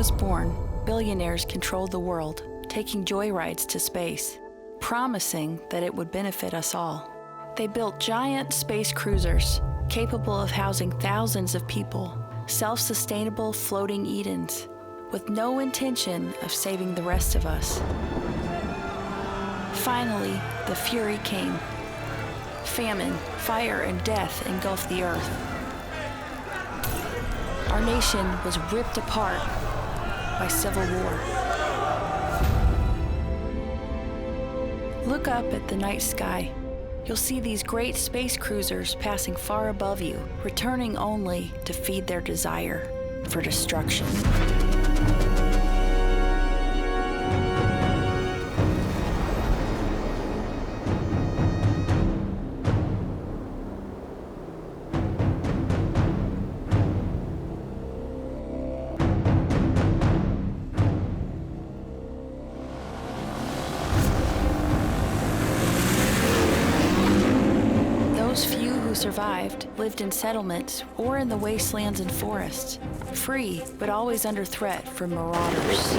was born, billionaires controlled the world, taking joyrides to space, promising that it would benefit us all. They built giant space cruisers, capable of housing thousands of people, self-sustainable floating Edens, with no intention of saving the rest of us. Finally, the fury came. Famine, fire, and death engulfed the earth. Our nation was ripped apart by civil war. Look up at the night sky. You'll see these great space cruisers passing far above you, returning only to feed their desire for destruction. Those few who survived lived in settlements or in the wastelands and forests, free but always under threat from marauders.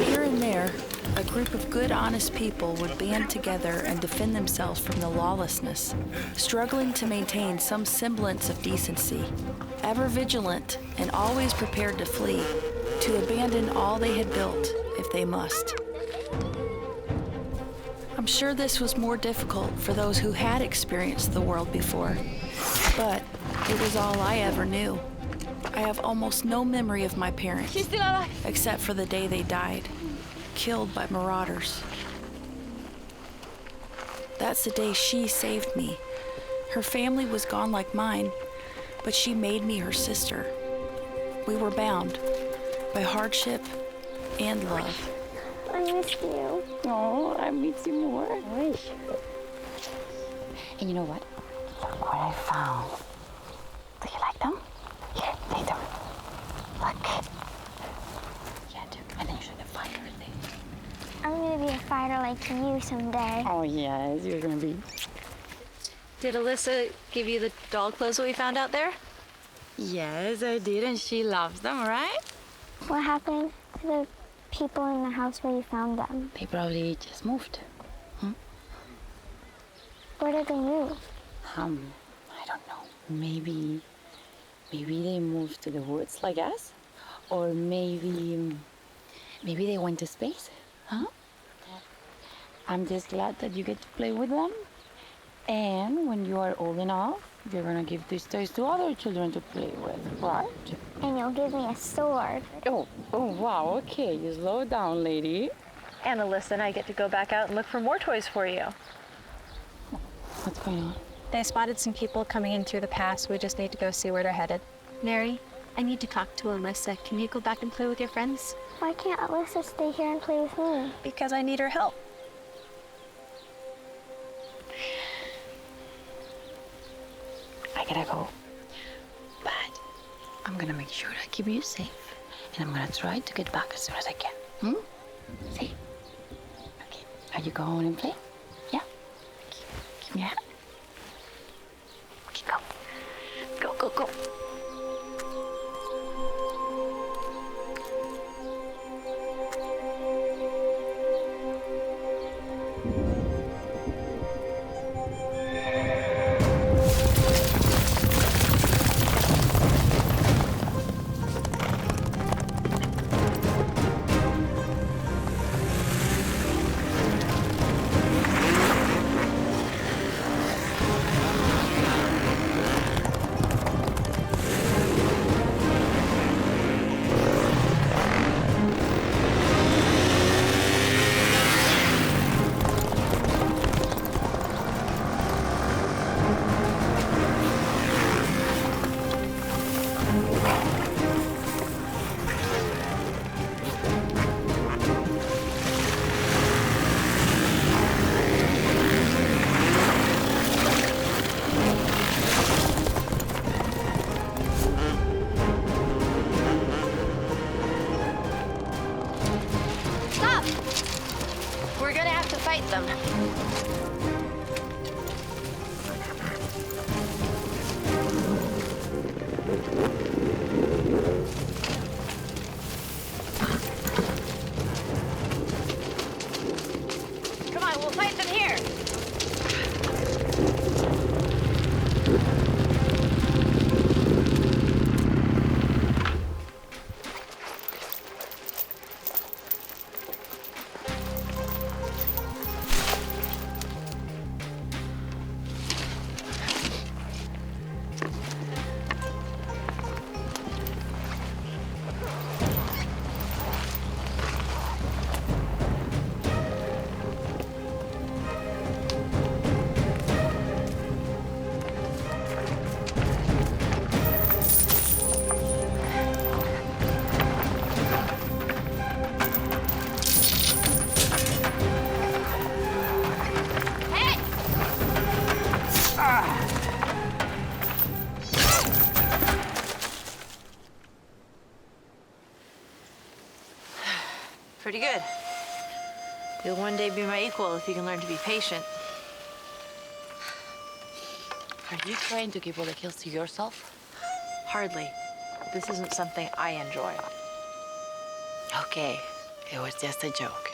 Here and there, a group of good, honest people would band together and defend themselves from the lawlessness, struggling to maintain some semblance of decency, ever vigilant and always prepared to flee, to abandon all they had built if they must. I'm sure this was more difficult for those who had experienced the world before, but it was all I ever knew. I have almost no memory of my parents, except for the day they died, killed by marauders. That's the day she saved me. Her family was gone like mine, but she made me her sister. We were bound by hardship and love. I miss you. Oh, I miss you more. And you know what? Look what I found. Do you like them? Here, take them. Look. Yeah, do. And then you should have fighter thing. I'm gonna be a fighter like you someday. Oh, yes, you're gonna be. Did Alyssa give you the doll clothes that we found out there? Yes, I did, and she loves them, right? What happened to the people in the house where you found them? They probably just moved. Where did they move? I don't know. Maybe they moved to the woods like us, or maybe they went to space, huh? I'm just glad that you get to play with them, and when you are old enough, you're gonna give these toys to other children to play with, right? And you'll give me a sword. Oh, wow, okay, you slow down, lady. And Alyssa and I get to go back out and look for more toys for you. What's going on? They spotted some people coming in through the pass. We just need to go see where they're headed. Mary, I need to talk to Alyssa. Can you go back and play with your friends? Why can't Alyssa stay here and play with me? Because I need her help. I gotta go, but I'm gonna make sure I keep you safe, and I'm gonna try to get back as soon as I can. See? Okay. Are you going and play? Yeah? Give me a hand. Okay, go. Go. fight them. Pretty good. You'll one day be my equal if you can learn to be patient. Are you trying to keep all the kills to yourself? Hardly. This isn't something I enjoy. Okay, it was just a joke.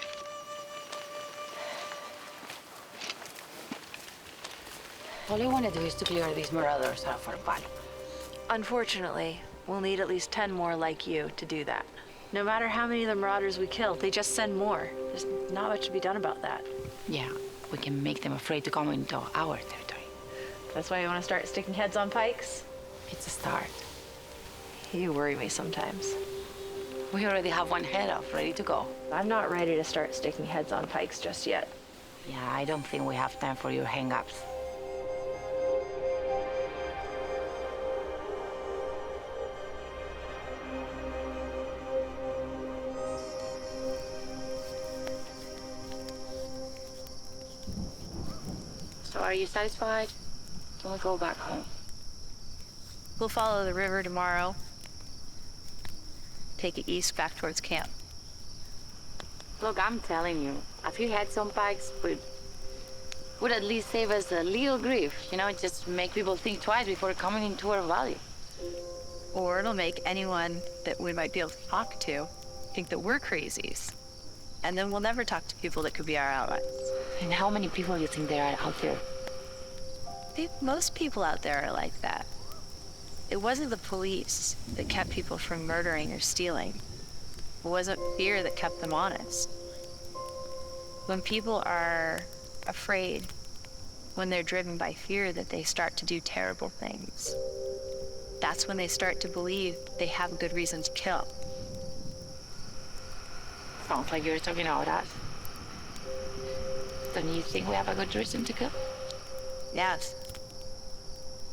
All I want to do is to clear these marauders out of our valley. Unfortunately, we'll need at least 10 more like you to do that. No matter how many of the marauders we kill, they just send more. There's not much to be done about that. Yeah, we can make them afraid to come into our territory. That's why you want to start sticking heads on pikes? It's a start. You worry me sometimes. We already have one head off, ready to go. I'm not ready to start sticking heads on pikes just yet. Yeah, I don't think we have time for your hang-ups. So are you satisfied? Can we go back home? We'll follow the river tomorrow. Take it east back towards camp. Look, I'm telling you, a few heads on pikes would at least save us a little grief. You know, just make people think twice before coming into our valley. Or it'll make anyone that we might be able to talk to think that we're crazies. And then we'll never talk to people that could be our allies. And how many people do you think there are out there? I think most people out there are like that. It wasn't the police that kept people from murdering or stealing. It wasn't fear that kept them honest. When people are afraid, when they're driven by fear that they start to do terrible things, that's when they start to believe they have a good reason to kill. Sounds like you're talking about us. Don't you think we have a good reason to kill? Yes.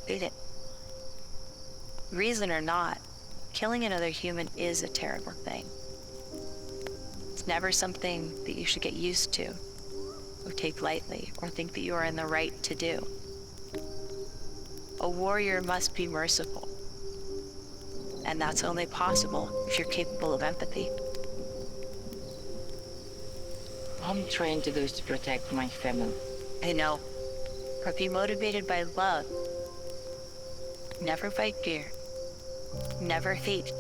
Read it. Reason or not, killing another human is a terrible thing. It's never something that you should get used to, or take lightly, or think that you are in the right to do. A warrior must be merciful, and that's only possible if you're capable of empathy. All I'm trying to do is to protect my family. I know, but be motivated by love. Never by fear. Never hate.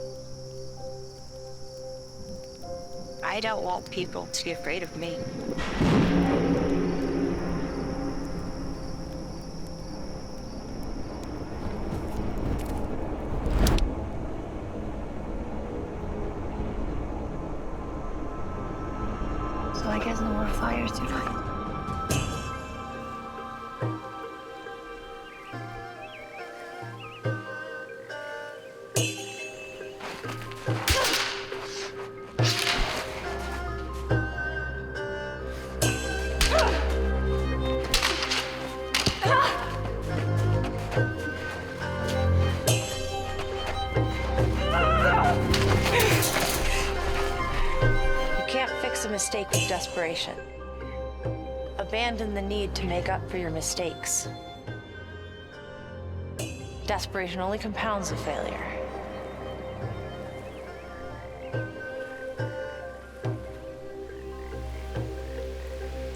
I don't want people to be afraid of me. So I guess no more fires tonight. A mistake with desperation. Abandon the need to make up for your mistakes. Desperation only compounds a failure.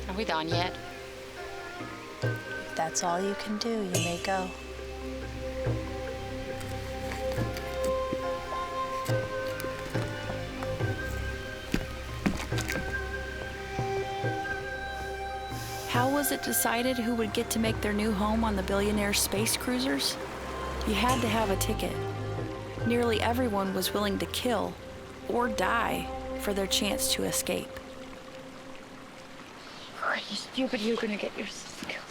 Are we done yet? If that's all you can do, you may go. How was it decided who would get to make their new home on the billionaire space cruisers? You had to have a ticket. Nearly everyone was willing to kill or die for their chance to escape. Are you stupid? You're gonna get yourself killed.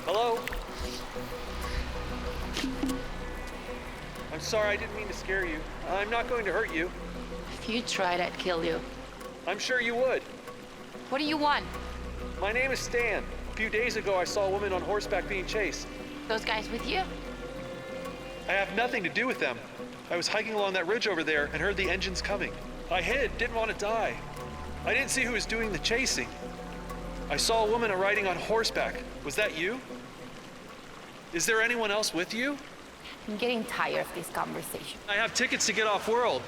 Hello? I'm sorry, I didn't mean to scare you. I'm not going to hurt you. If you tried, I'd kill you. I'm sure you would. What do you want? My name is Stan. few days ago, I saw a woman on horseback being chased. Those guys with you? I have nothing to do with them. I was hiking along that ridge over there and heard the engines coming. I hid, didn't want to die. I didn't see who was doing the chasing. I saw a woman riding on horseback. Was that you? Is there anyone else with you? I'm getting tired of this conversation. I have tickets to get off world.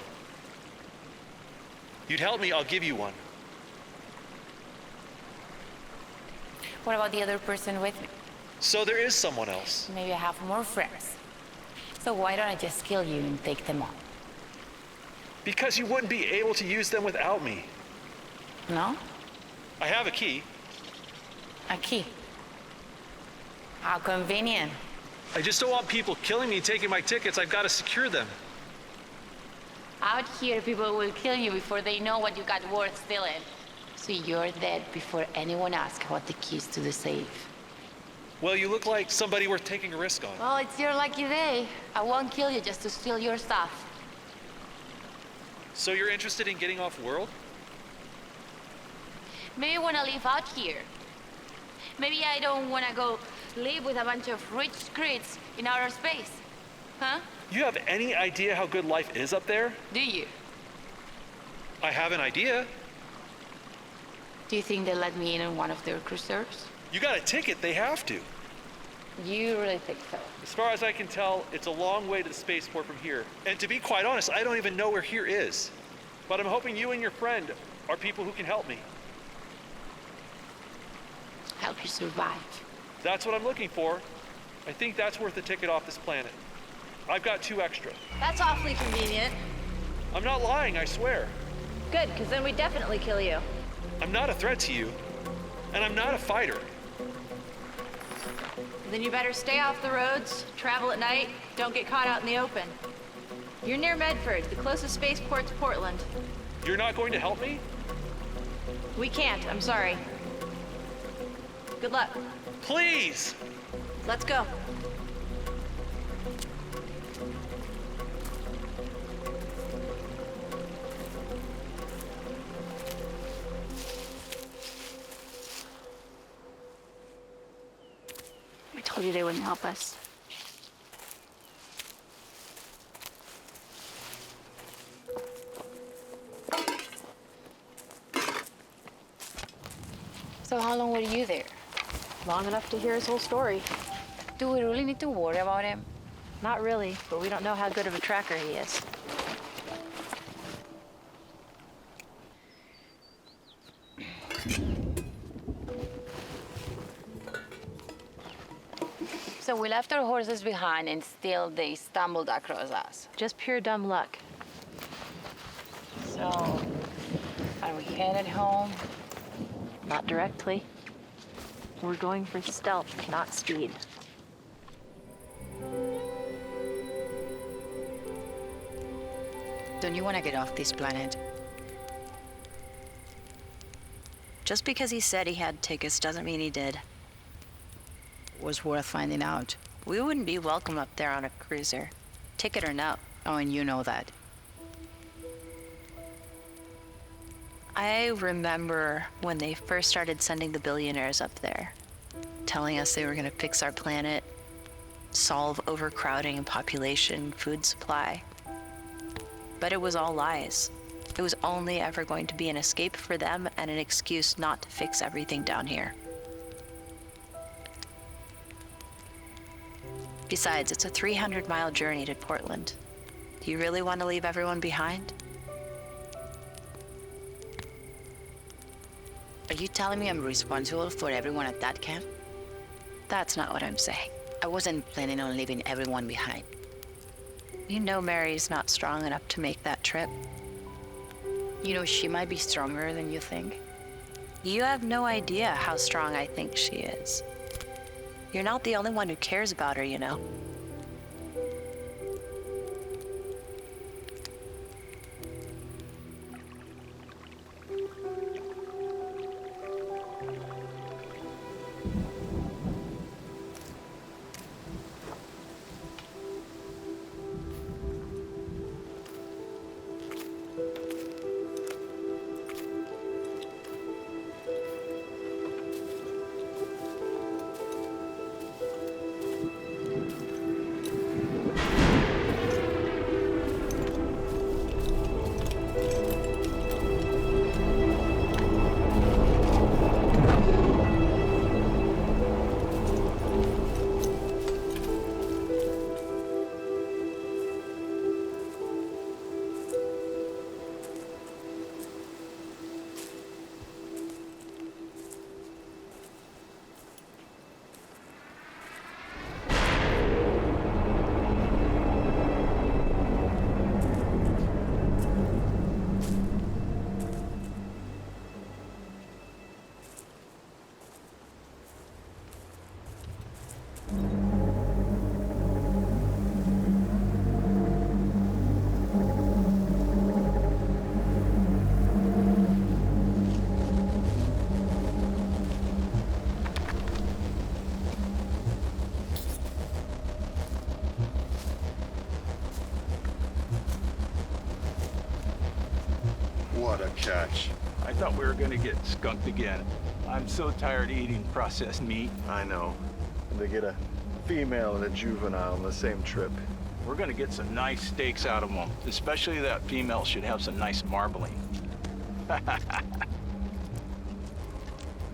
You'd help me, I'll give you one. What about the other person with me? So there is someone else. Maybe I have more friends. So why don't I just kill you and take them on? Because you wouldn't be able to use them without me. No? I have a key. A key. How convenient. I just don't want people killing me and taking my tickets. I've got to secure them. Out here, people will kill you before they know what you got worth stealing. So you're dead before anyone asks about the keys to the safe. Well, you look like somebody worth taking a risk on. Well, it's your lucky day. I won't kill you just to steal your stuff. So you're interested in getting off world? Maybe you want to live out here. Maybe I don't want to go live with a bunch of rich grids in outer space. Huh? You have any idea how good life is up there? Do you? I have an idea. Do you think they let me in on one of their cruisers? You got a ticket, they have to. You really think so? As far as I can tell, it's a long way to the spaceport from here. And to be quite honest, I don't even know where here is. But I'm hoping you and your friend are people who can help me. Help you survive. That's what I'm looking for. I think that's worth a ticket off this planet. I've got 2 extra. That's awfully convenient. I'm not lying, I swear. Good, because then we definitely kill you. I'm not a threat to you, and I'm not a fighter. Then you better stay off the roads, travel at night, don't get caught out in the open. You're near Medford. The closest spaceport's Portland. You're not going to help me? We can't, I'm sorry. Good luck. Please! Let's go. I told you they wouldn't help us. So how long were you there? Long enough to hear his whole story. Do we really need to worry about him? Not really, but we don't know how good of a tracker he is. So we left our horses behind and still they stumbled across us. Just pure dumb luck. So, are we headed home? Not directly. We're going for stealth, not speed. Don't you want to get off this planet? Just because he said he had tickets doesn't mean he did. Was worth finding out. We wouldn't be welcome up there on a cruiser, ticket or no. Oh, and you know that. I remember when they first started sending the billionaires up there, telling us they were going to fix our planet, solve overcrowding and population, food supply. But it was all lies. It was only ever going to be an escape for them and an excuse not to fix everything down here. Besides, it's a 300-mile journey to Portland. Do you really want to leave everyone behind? Are you telling me I'm responsible for everyone at that camp? That's not what I'm saying. I wasn't planning on leaving everyone behind. You know Mary's not strong enough to make that trip. You know, she might be stronger than you think. You have no idea how strong I think she is. You're not the only one who cares about her, you know. What a catch. I thought we were gonna get skunked again. I'm so tired of eating processed meat. I know. They get a female and a juvenile on the same trip. We're gonna get some nice steaks out of them. Especially that female should have some nice marbling.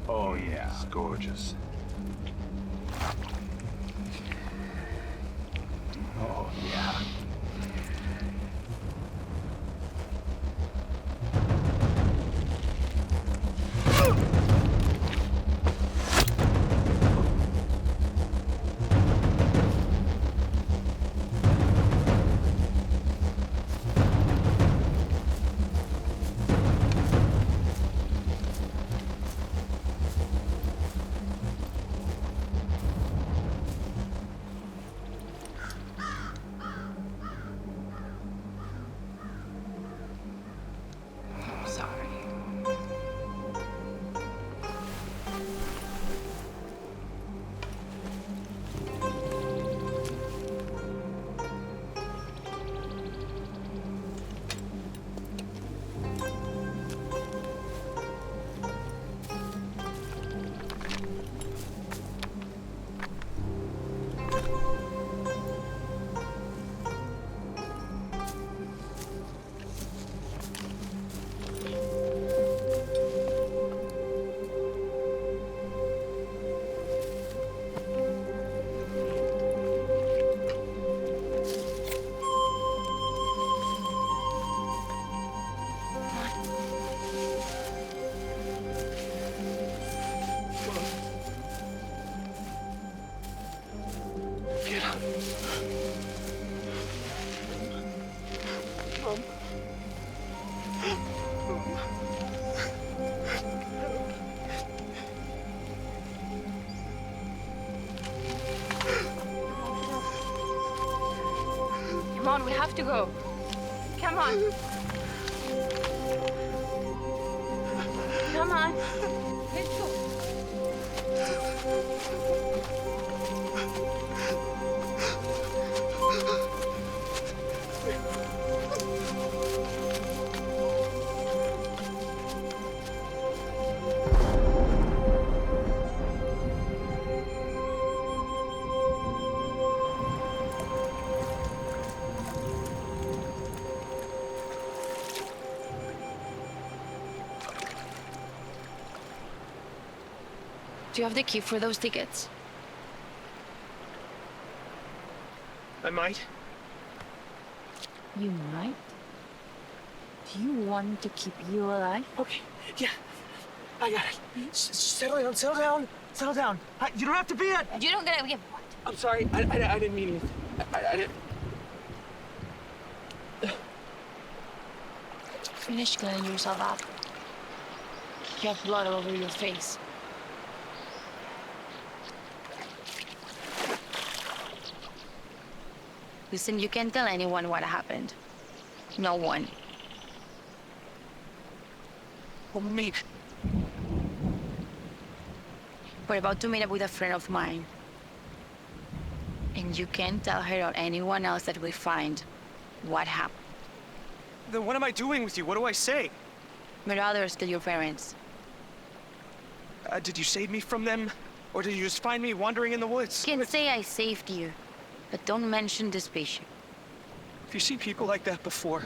Oh yeah. It's gorgeous. Oh yeah. Come on, we have to go. Come on. Come on. Let's go. Do you have the key for those tickets? I might. You might? Do you want me to keep you alive? Okay, yeah, I got it. Settle down, settle down, settle down. You don't have to be it. You don't get it. I'm sorry, I didn't mean it. I didn't. Finish cleaning yourself up. You have blood all over your face. Listen, you can't tell anyone what happened. No one. What do you mean? We're about to meet up with a friend of mine. And you can't tell her or anyone else that we find what happened. Then what am I doing with you? What do I say? Marauders killed your parents. Did you save me from them? Or did you just find me wandering in the woods? You can say I saved you, but don't mention this patient. Have you seen people like that before?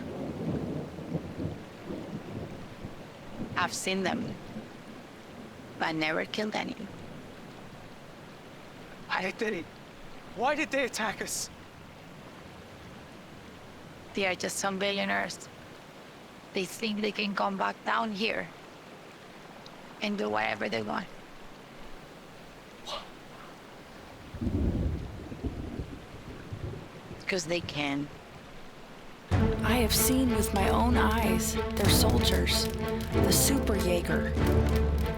I've seen them, but never killed any. Why did they attack us? They are just some billionaires. They think they can come back down here and do whatever they want. Because they can. I have seen with my own eyes their soldiers, the Super Jaeger.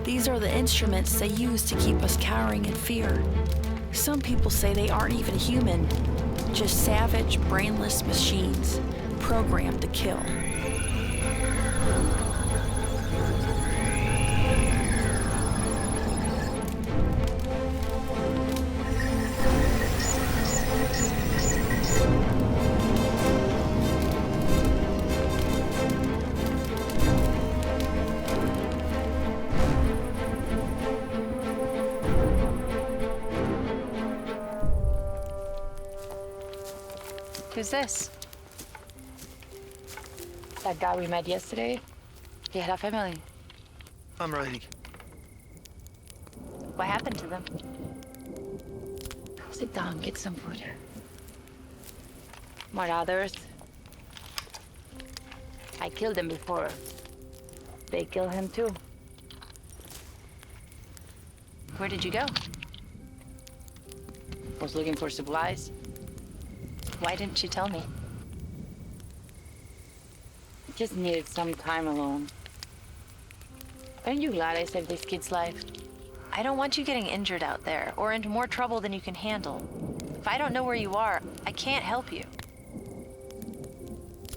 These are the instruments they use to keep us cowering in fear. Some people say they aren't even human, just savage, brainless machines, programmed to kill. Who's this? That guy we met yesterday, he had a family. I'm ready. What happened to them? Sit down, get some food. More others. I killed them before. They killed him too. Where did you go? Was looking for supplies. Why didn't you tell me? Just needed some time alone. Aren't you glad I saved this kid's life? I don't want you getting injured out there or into more trouble than you can handle. If I don't know where you are, I can't help you.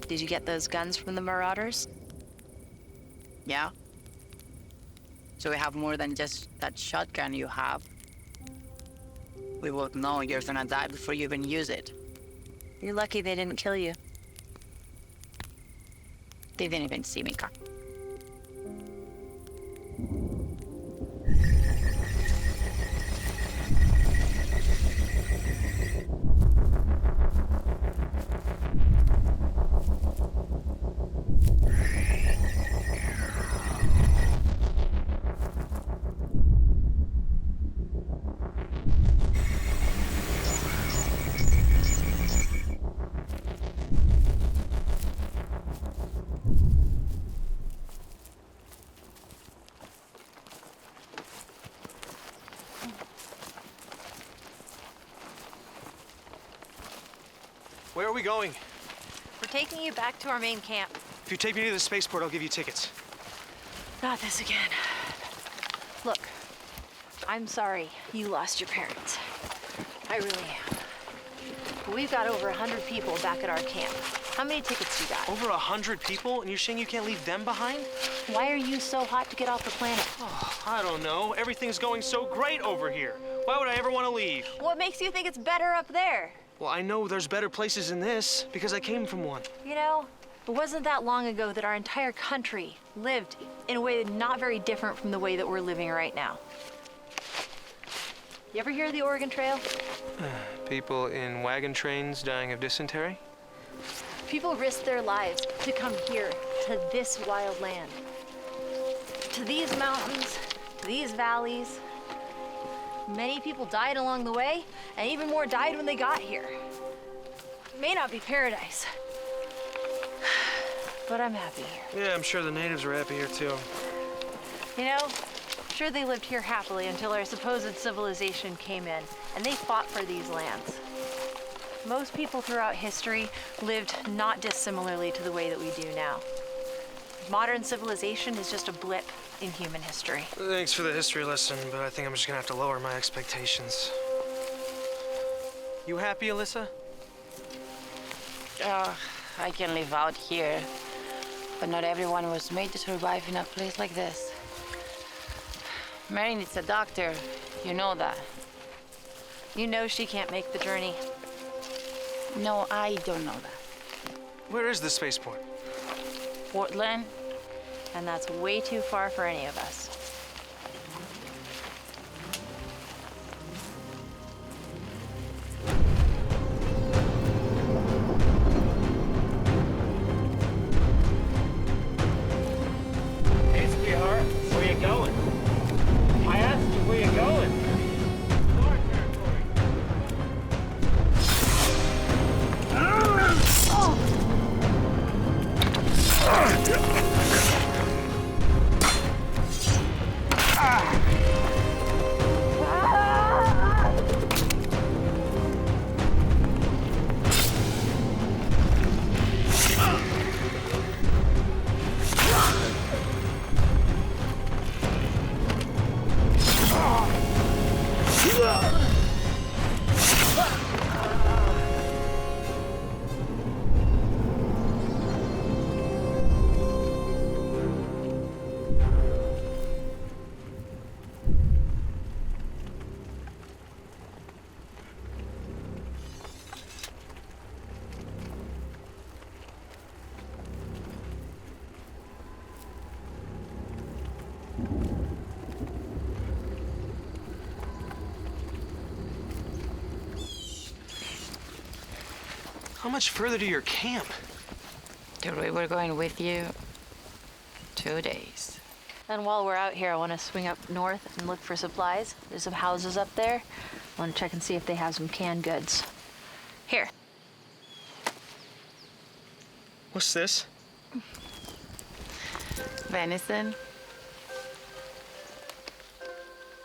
Did you get those guns from the Marauders? Yeah? So we have more than just that shotgun you have. We both know you're gonna die before you even use it. You're lucky they didn't kill you. They didn't even see me come. Where are we going? We're taking you back to our main camp. If you take me to the spaceport, I'll give you tickets. Not this again. Look, I'm sorry you lost your parents. I really am. But we've got over 100 people back at our camp. How many tickets you got? Over 100 people, and you're saying you can't leave them behind? Why are you so hot to get off the planet? Oh, I don't know. Everything's going so great over here. Why would I ever want to leave? What makes you think it's better up there? Well, I know there's better places than this because I came from one. You know, it wasn't that long ago that our entire country lived in a way not very different from the way that we're living right now. You ever hear of the Oregon Trail? People in wagon trains dying of dysentery? People risked their lives to come here, to this wild land. To these mountains, to these valleys. Many people died along the way, and even more died when they got here. It may not be paradise, but I'm happy here. Yeah, I'm sure the natives are happy here too. You know, I'm sure they lived here happily until our supposed civilization came in, and they fought for these lands. Most people throughout history lived not dissimilarly to the way that we do now. Modern civilization is just a blip in human history. Thanks for the history lesson, but I think I'm just gonna have to lower my expectations. You happy, Alyssa? I can live out here, but not everyone was made to survive in a place like this. Mary needs a doctor, you know that. You know she can't make the journey. No, I don't know that. Where is the spaceport? Portland? And that's way too far for any of us. Hey, sweetheart, where you going? I asked you where you going. Our territory. How much further to your camp? Dude, we were going with you 2 days. And while we're out here, I want to swing up north and look for supplies. There's some houses up there. I want to check and see if they have some canned goods. Here. What's this? Venison.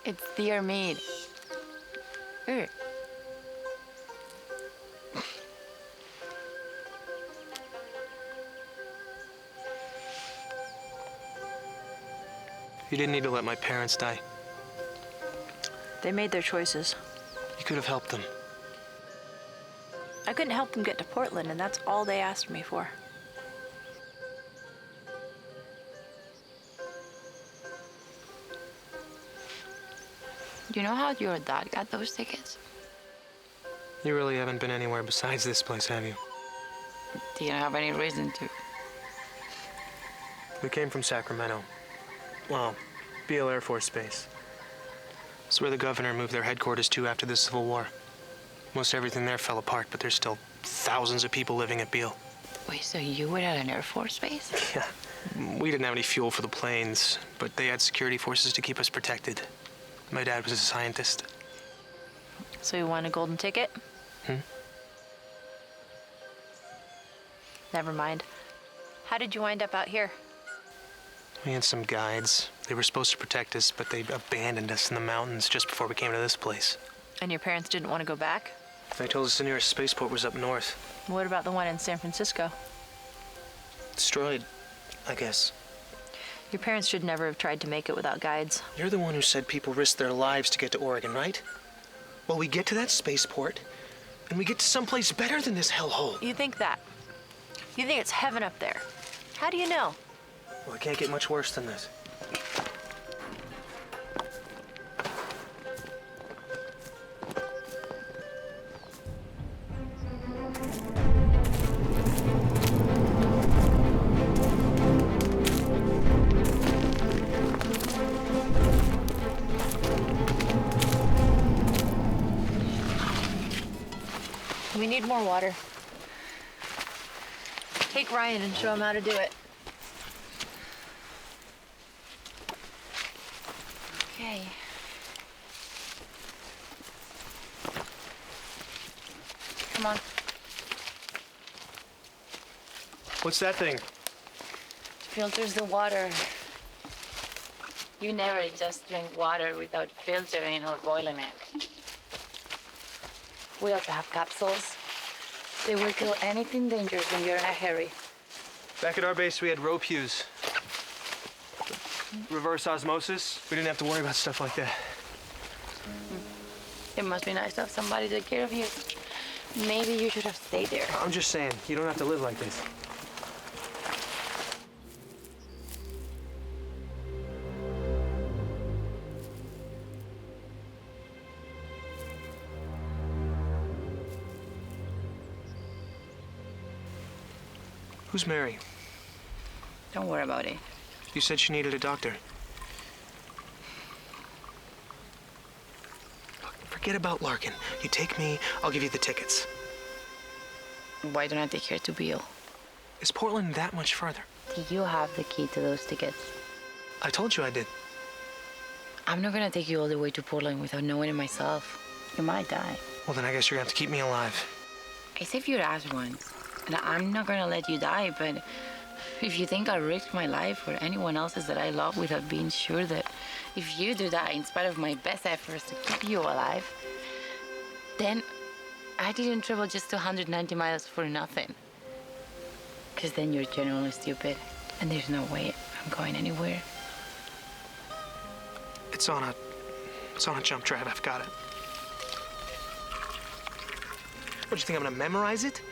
It's deer meat. Here. You didn't need to let my parents die. They made their choices. You could have helped them. I couldn't help them get to Portland, and that's all they asked me for. You know how your dad got those tickets? You really haven't been anywhere besides this place, have you? Do you have any reason to? We came from Sacramento. Well, Beale Air Force Base. It's where the governor moved their headquarters to after the Civil War. Most everything there fell apart, but there's still thousands of people living at Beale. Wait, so you were at an Air Force base? Yeah. We didn't have any fuel for the planes, but they had security forces to keep us protected. My dad was a scientist. So you want a golden ticket? Never mind. How did you wind up out here? We had some guides. They were supposed to protect us, but they abandoned us in the mountains just before we came to this place. And your parents didn't want to go back? They told us the nearest spaceport was up north. What about the one in San Francisco? Destroyed, I guess. Your parents should never have tried to make it without guides. You're the one who said people risk their lives to get to Oregon, right? Well, we get to that spaceport, and we get to someplace better than this hellhole. You think that? You think it's heaven up there? How do you know? Well, it can't get much worse than this. We need more water. Take Ryan and show him how to do it. Okay. Come on. What's that thing? Filters the water. You never just drink water without filtering or boiling it. We also have capsules. They will kill anything dangerous when you're in a hurry. Back at our base, we had rope pews. Reverse osmosis. We didn't have to worry about stuff like that. It must be nice to have somebody take care of you. Maybe you should have stayed there. I'm just saying, you don't have to live like this. Who's Mary? Don't worry about it. You said she needed a doctor. Look, forget about Larkin. You take me, I'll give you the tickets. Why don't I take her to Beale? Is Portland that much farther? Do you have the key to those tickets? I told you I did. I'm not gonna take you all the way to Portland without knowing it myself. You might die. Well, then I guess you're gonna have to keep me alive. I saved your ass once. And I'm not gonna let you die, but if you think I'll risk my life or anyone else's that I love without being sure that if you do die in spite of my best efforts to keep you alive, then I didn't travel just 290 miles for nothing. Because then you're genuinely stupid, and there's no way I'm going anywhere. It's on a jump drive. I've got it. What, do you think I'm gonna memorize it?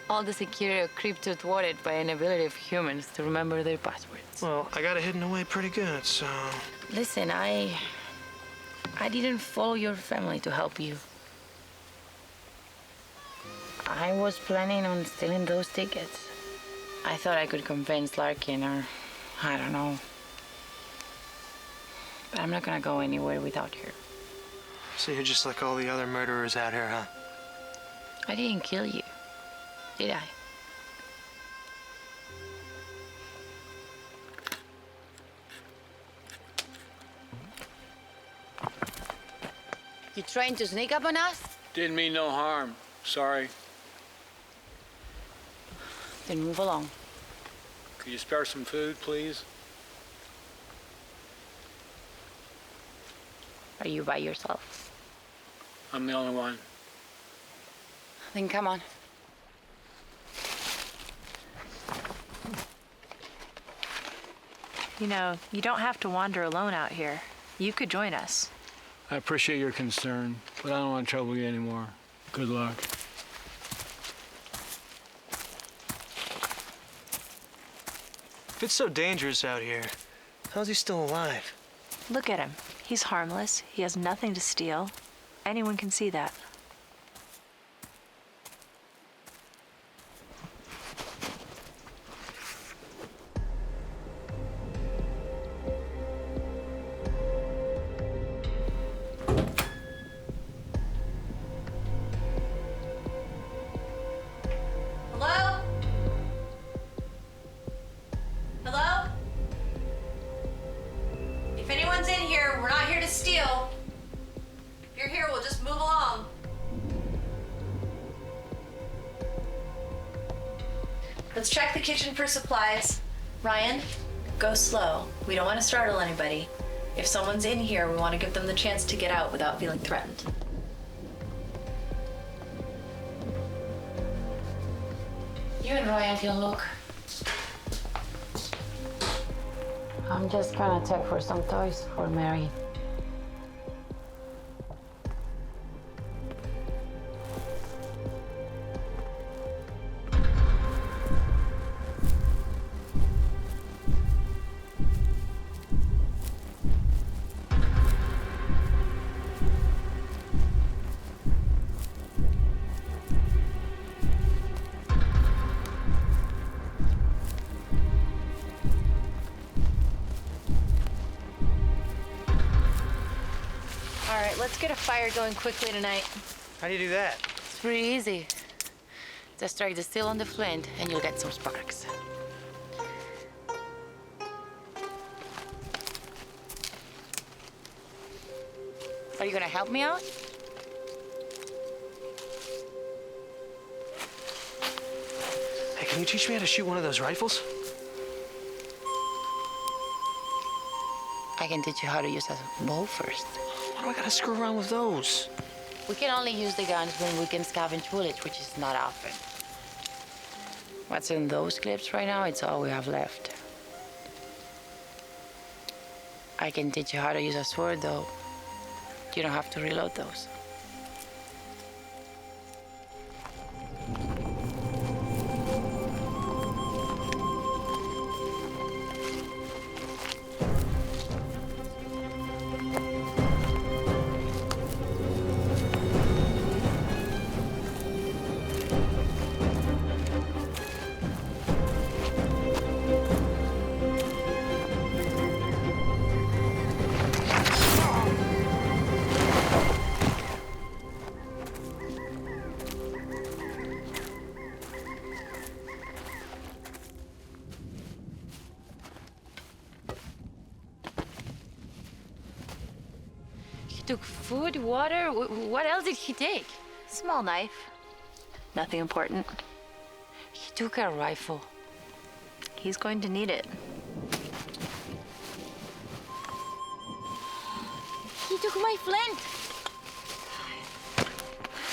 All the security are crypto thwarted by an ability of humans to remember their passwords. Well, I got it hidden away pretty good, so... Listen, I didn't follow your family to help you. I was planning on stealing those tickets. I thought I could convince Larkin or, I don't know. But I'm not gonna go anywhere without her. So you're just like all the other murderers out here, huh? I didn't kill you. Did I? You trying to sneak up on us? Didn't mean no harm. Sorry. Then move along. Could you spare some food, please? Are you by yourself? I'm the only one. Then come on. You know, you don't have to wander alone out here. You could join us. I appreciate your concern, but I don't want to trouble you anymore. Good luck. If it's so dangerous out here, how's he still alive? Look at him. He's harmless. He has nothing to steal. Anyone can see that. Hello? Hello? If anyone's in here, we're not here to steal. If you're here, we'll just move along. Let's check the kitchen for supplies. Ryan, go slow. We don't want to startle anybody. If someone's in here, we want to give them the chance to get out without feeling threatened. You and Ryan can look. I'm just gonna check for some toys for Mary. All right, let's get a fire going quickly tonight. How do you do that? It's pretty easy. Just strike the steel on the flint and you'll get some sparks. Are you gonna help me out? Hey, can you teach me how to shoot one of those rifles? I can teach you how to use a bow first. Why do I gotta screw around with those? We can only use the guns when we can scavenge bullets, which is not often. What's in those clips right now, it's all we have left. I can teach you how to use a sword, though. You don't have to reload those. Took food, water. What else did he take? Small knife. Nothing important. He took a rifle. He's going to need it. He took my flint.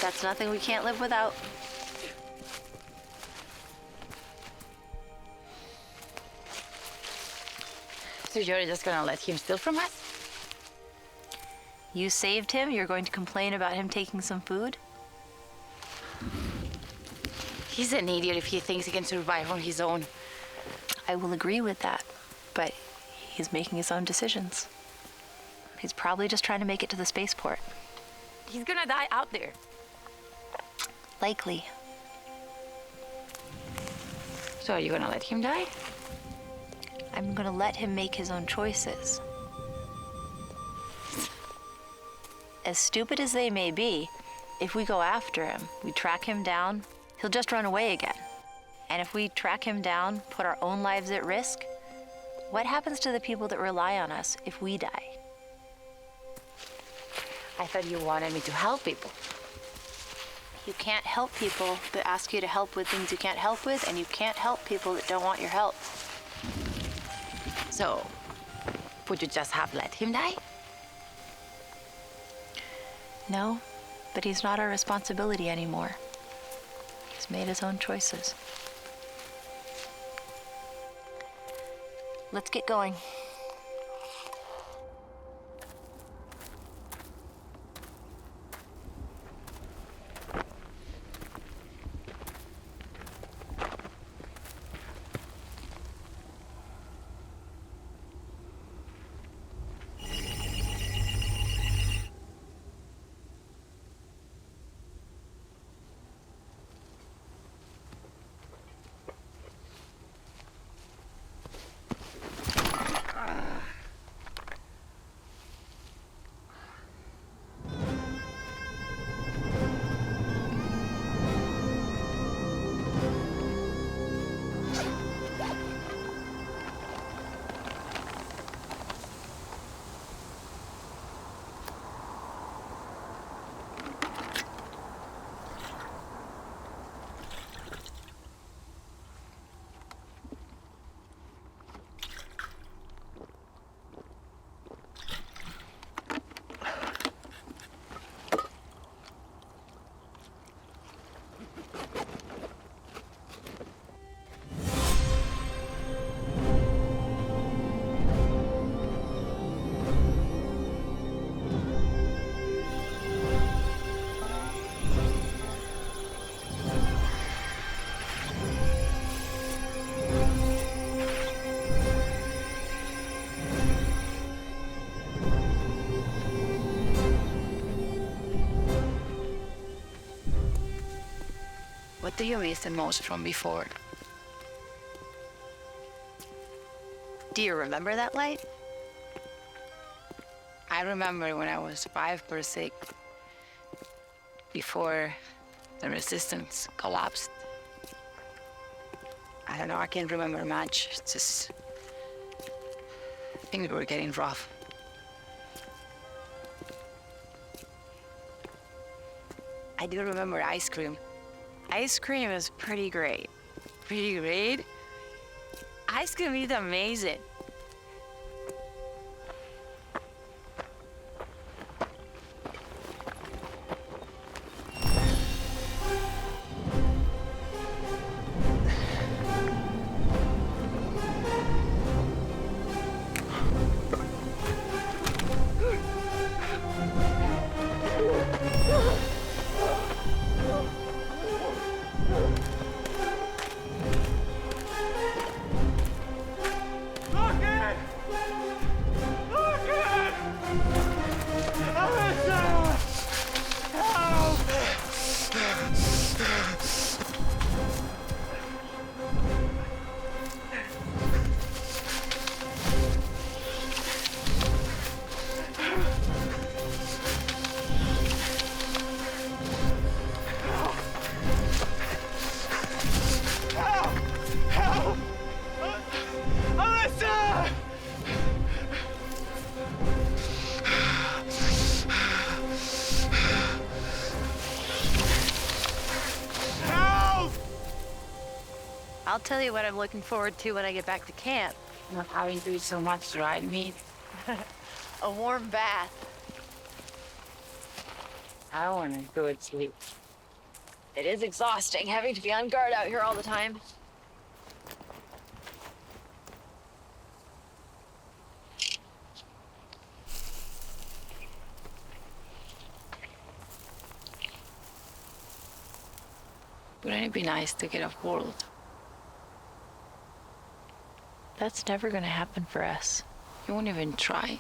That's nothing we can't live without. So you're just gonna let him steal from us? You saved him, you're going to complain about him taking some food? He's an idiot if he thinks he can survive on his own. I will agree with that, but he's making his own decisions. He's probably just trying to make it to the spaceport. He's gonna die out there. Likely. So are you gonna let him die? I'm gonna let him make his own choices. As stupid as they may be, if we go after him, we track him down, he'll just run away again. And if we track him down, put our own lives at risk, what happens to the people that rely on us if we die? I thought you wanted me to help people. You can't help people that ask you to help with things you can't help with, and you can't help people that don't want your help. So, would you just have let him die? No, but he's not our responsibility anymore. He's made his own choices. Let's get going. What do you miss the most from before? Do you remember that light? I remember when I was 5 or 6, before the resistance collapsed. I don't know, I can't remember much. It's just, things were getting rough. I do remember ice cream. Ice cream is pretty great. Pretty great? Ice cream is amazing. I'll tell you what I'm looking forward to when I get back to camp. Not having to eat so much dried meat. A warm bath. I want a good sleep. It is exhausting having to be on guard out here all the time. Wouldn't it be nice to get off world? That's never gonna happen for us. You won't even try.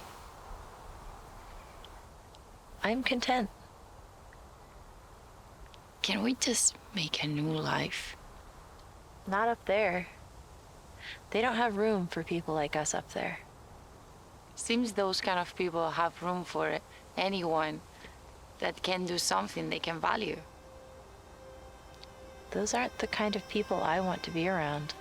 I'm content. Can we just make a new life? Not up there. They don't have room for people like us up there. Seems those kind of people have room for anyone that can do something they can value. Those aren't the kind of people I want to be around.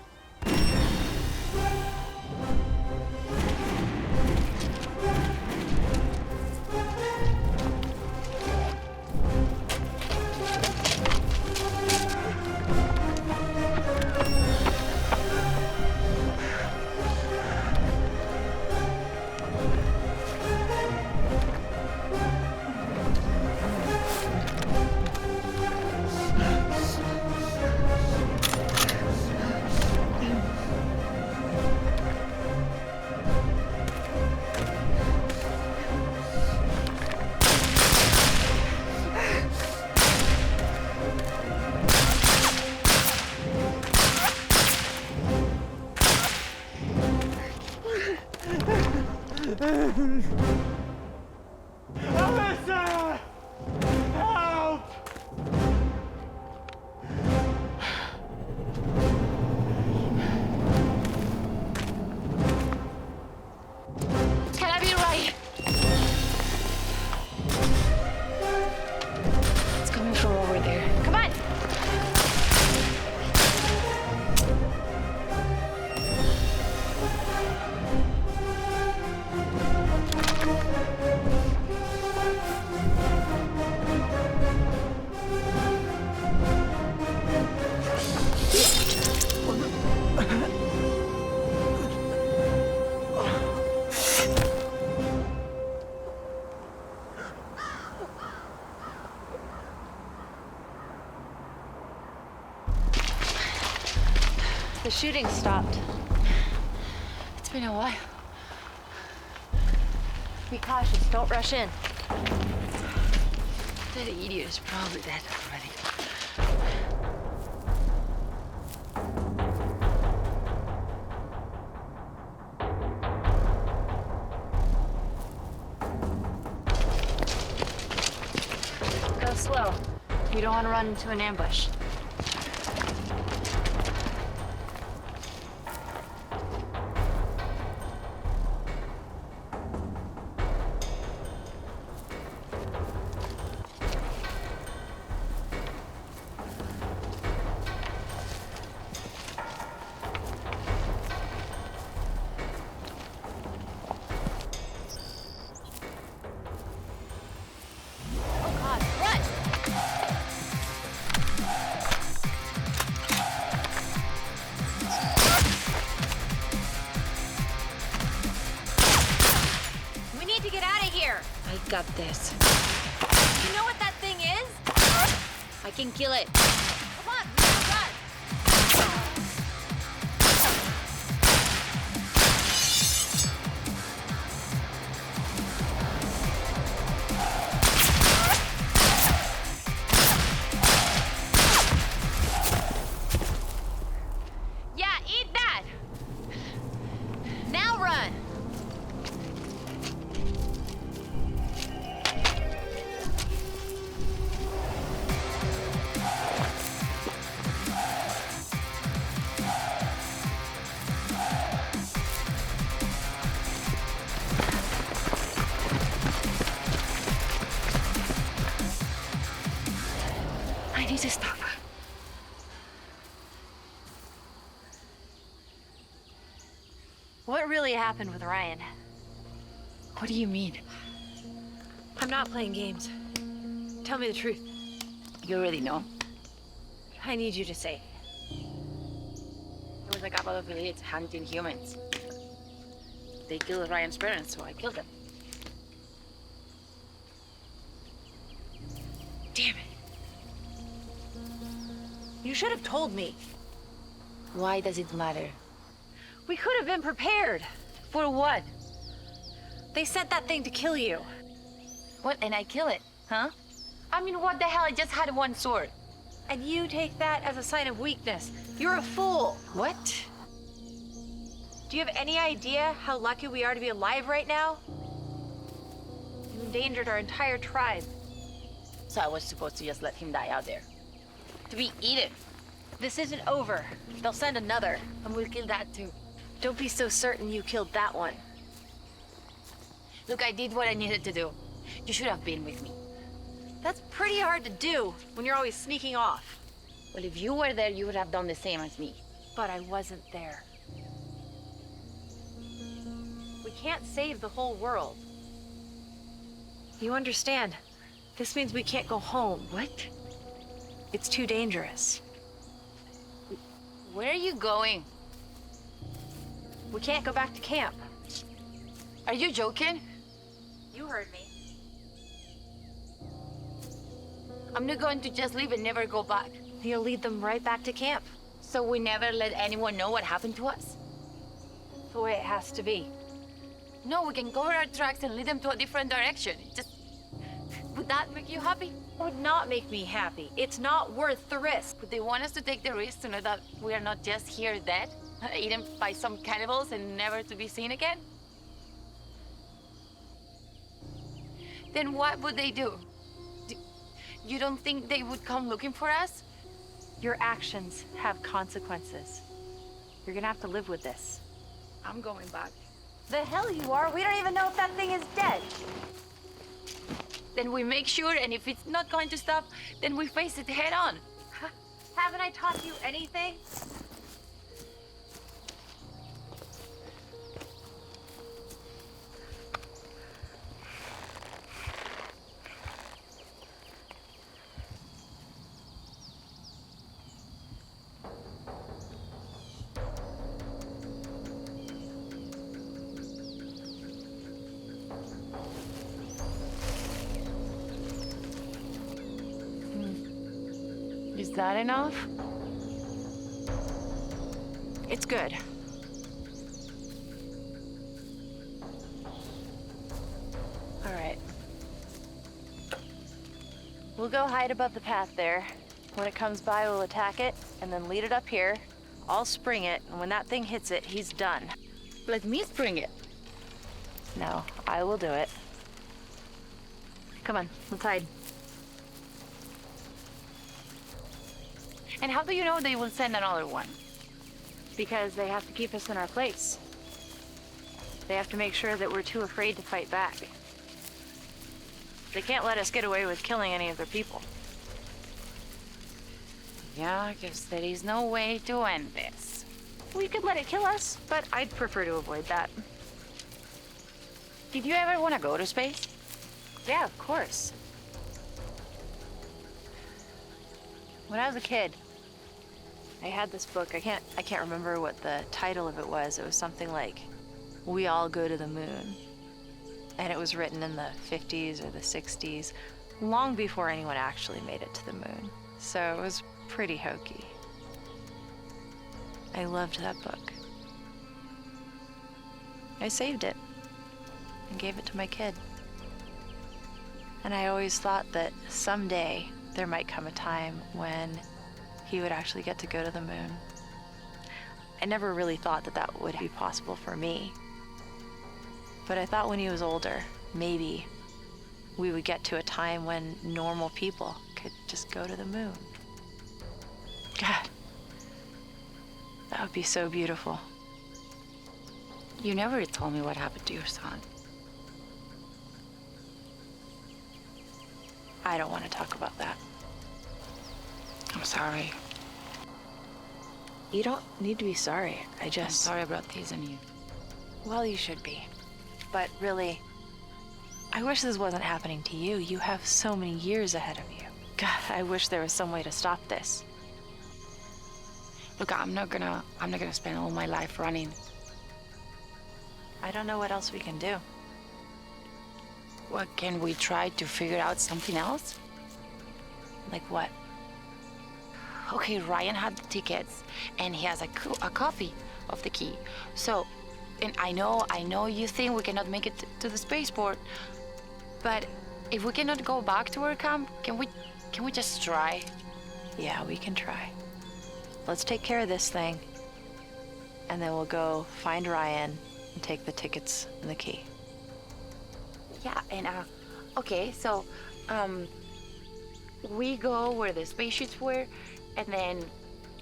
Alyssa! Help! Can I be right? It's coming from over there. Come on! The shooting stopped. It's been a while. Be cautious, don't rush in. That idiot is probably dead already. Go slow. You don't want to run into an ambush. I got this. You know what that thing is? I can kill it. Come on, run! Yeah, eat that! Now run! I need to stop. What really happened with Ryan? What do you mean? I'm not playing games. Tell me the truth. You already know. I need you to say. It was a couple of idiots hunting humans. They killed Ryan's parents, so I killed them. Damn it. You should have told me. Why does it matter? We could have been prepared. For what? They sent that thing to kill you. What, and I kill it, huh? I mean, what the hell? I just had one sword. And you take that as a sign of weakness. You're a fool. What? Do you have any idea how lucky we are to be alive right now? You endangered our entire tribe. So I was supposed to just let him die out there. To be eaten. This isn't over. They'll send another. And we'll kill that too. Don't be so certain you killed that one. Look, I did what I needed to do. You should have been with me. That's pretty hard to do when you're always sneaking off. Well, if you were there, you would have done the same as me. But I wasn't there. We can't save the whole world. You understand? This means we can't go home. What? It's too dangerous. Where are you going? We can't go back to camp. Are you joking? You heard me. I'm not going to just leave and never go back. You'll lead them right back to camp. So we never let anyone know what happened to us? The way it has to be. No, we can cover our tracks and lead them to a different direction. Just... Would that make you happy? It would not make me happy. It's not worth the risk. Would they want us to take the risk to know that we are not just here dead, eaten by some cannibals and never to be seen again? Then what would they do? You don't think they would come looking for us? Your actions have consequences. You're gonna have to live with this. I'm going back. The hell you are? We don't even know if that thing is dead. Then we make sure, and if it's not going to stop, then we face it head on. Haven't I taught you anything? Is that enough? It's good. All right. We'll go hide above the path there. When it comes by, we'll attack it and then lead it up here. I'll spring it, and when that thing hits it, he's done. Let me spring it. No, I will do it. Come on, let's hide. And how do you know they will send another one? Because they have to keep us in our place. They have to make sure that we're too afraid to fight back. They can't let us get away with killing any of their people. Yeah, because there is no way to end this. We could let it kill us, but I'd prefer to avoid that. Did you ever want to go to space? Yeah, of course. When I was a kid, I had this book. I can't remember what the title of it was. It was something like "We All Go to the Moon." And it was written in the 50s or the 60s, long before anyone actually made it to the moon. So it was pretty hokey. I loved that book. I saved it and gave it to my kid. And I always thought that someday there might come a time when he would actually get to go to the moon. I never really thought that that would be possible for me. But I thought when he was older, maybe we would get to a time when normal people could just go to the moon. God, that would be so beautiful. You never told me what happened to your son. I don't want to talk about that. I'm sorry. You don't need to be sorry. I'm sorry about teasing you. Well, you should be. But really, I wish this wasn't happening to you. You have so many years ahead of you. God, I wish there was some way to stop this. Look, I'm not gonna spend all my life running. I don't know what else we can do. Well, can we try to figure out something else? Like what? Okay, Ryan had the tickets, and he has a copy of the key. So, and I know you think we cannot make it to the spaceport, but if we cannot go back to our camp, can we just try? Yeah, we can try. Let's take care of this thing, and then we'll go find Ryan and take the tickets and the key. Yeah, and okay, so we go where the spaceships were, and then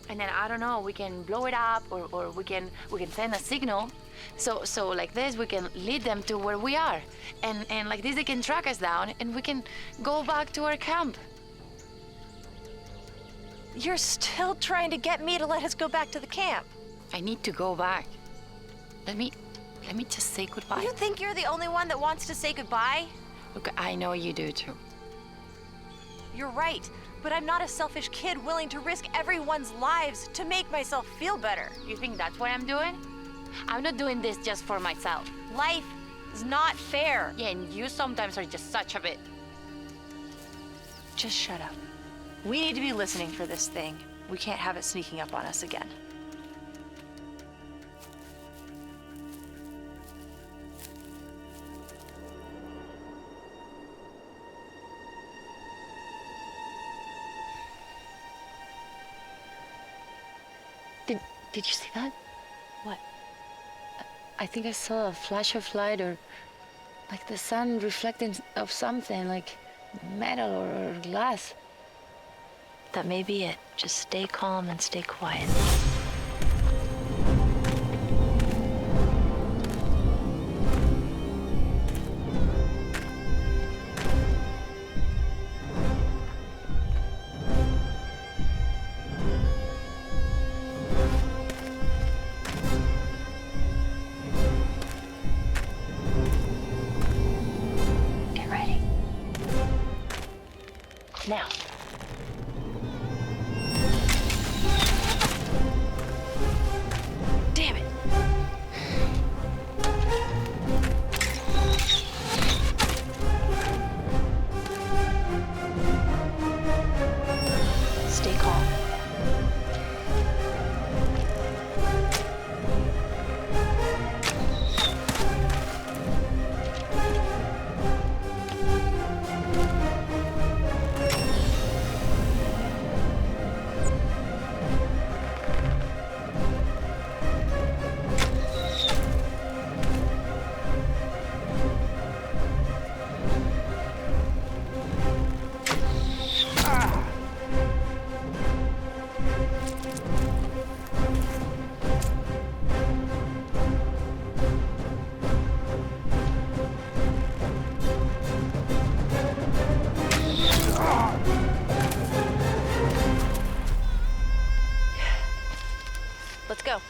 I don't know, we can blow it up, or we can send a signal. So like this, we can lead them to where we are, and like this, they can track us down, and we can go back to our camp. You're still trying to get me to let us go back to the camp. I need to go back. Let me just say goodbye. You think you're the only one that wants to say goodbye? Look, I know you do too. You're right, but I'm not a selfish kid willing to risk everyone's lives to make myself feel better. You think that's what I'm doing? I'm not doing this just for myself. Life is not fair. Yeah, and you sometimes are just such a bit. Just shut up. We need to be listening for this thing. We can't have it sneaking up on us again. Did you see that? What? I think I saw a flash of light, or like the sun reflecting of something, like metal or glass. That may be it. Just stay calm and stay quiet. Get ready. Now. Damn it. Stay calm. Let's go.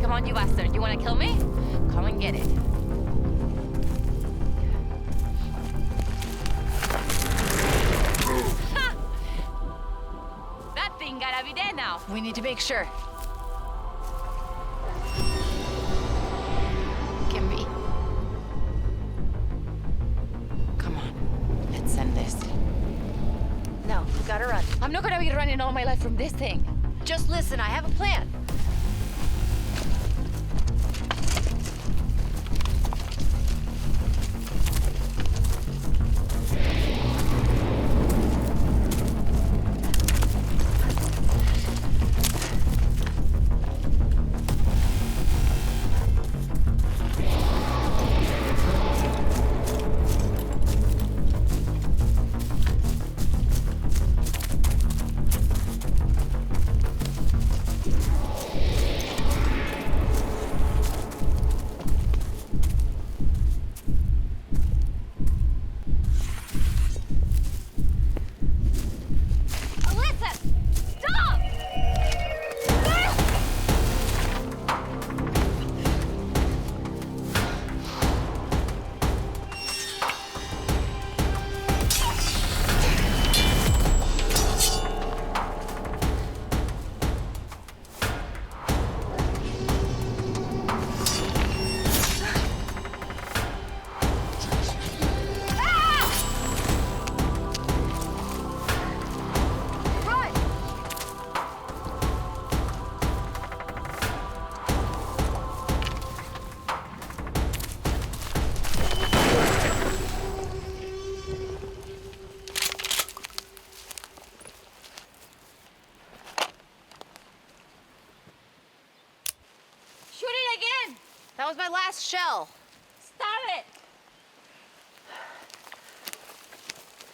Come on, you bastard. You want to kill me? Come and get it. Ha! That thing gotta be dead now. We need to make sure. Can be. Come on. Let's end this. No, we gotta run. I'm not gonna be running all my life from this thing. Just listen, I have a plan. in! That was my last shell. Stop it!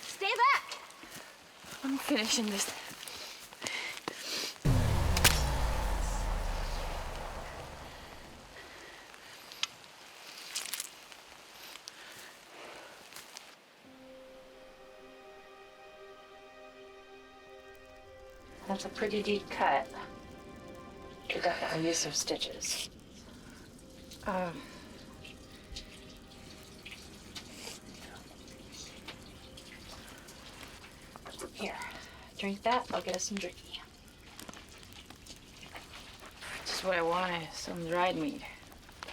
Stay back! I'm finishing this. That's a pretty deep cut. Could definitely use some stitches. Here, drink that. I'll get us some jerky. Just what I wanted, some dried meat.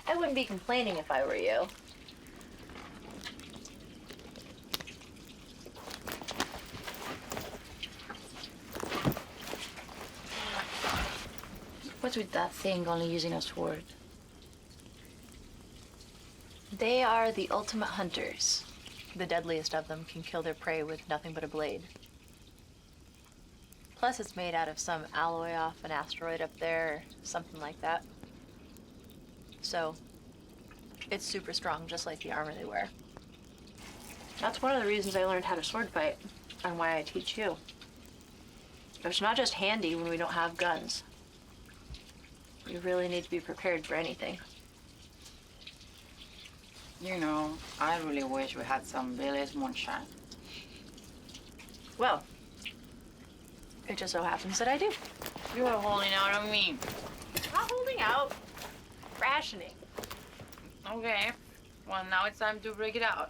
I wouldn't be complaining if I were you. What's with that thing only using a sword? They are the ultimate hunters. The deadliest of them can kill their prey with nothing but a blade. Plus, it's made out of some alloy off an asteroid up there, something like that. So, it's super strong, just like the armor they wear. That's one of the reasons I learned how to sword fight, and why I teach you. It's not just handy when we don't have guns. We really need to be prepared for anything. You know, I really wish we had some village moonshine. Well, it just so happens that I do. You are holding out on me. Not holding out. Rationing. Okay. Well, now it's time to break it out.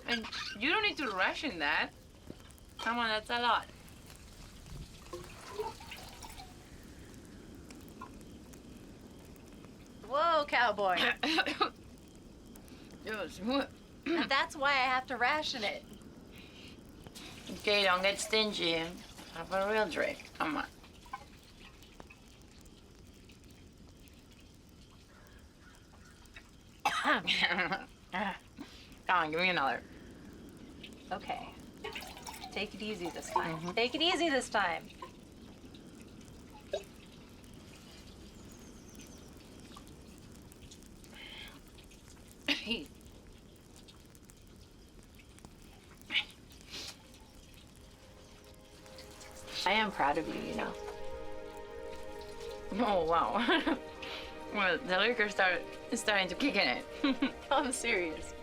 And you don't need to ration that. Come on, that's a lot. Whoa, cowboy. Yes. And that's why I have to ration it. Okay, don't get stingy. Have a real drink. Come on. Come on, give me another. Okay. Take it easy this time. Take it easy this time. I am proud of you, you know. Oh, wow. Well, the liquor is starting to kick in it. I'm serious.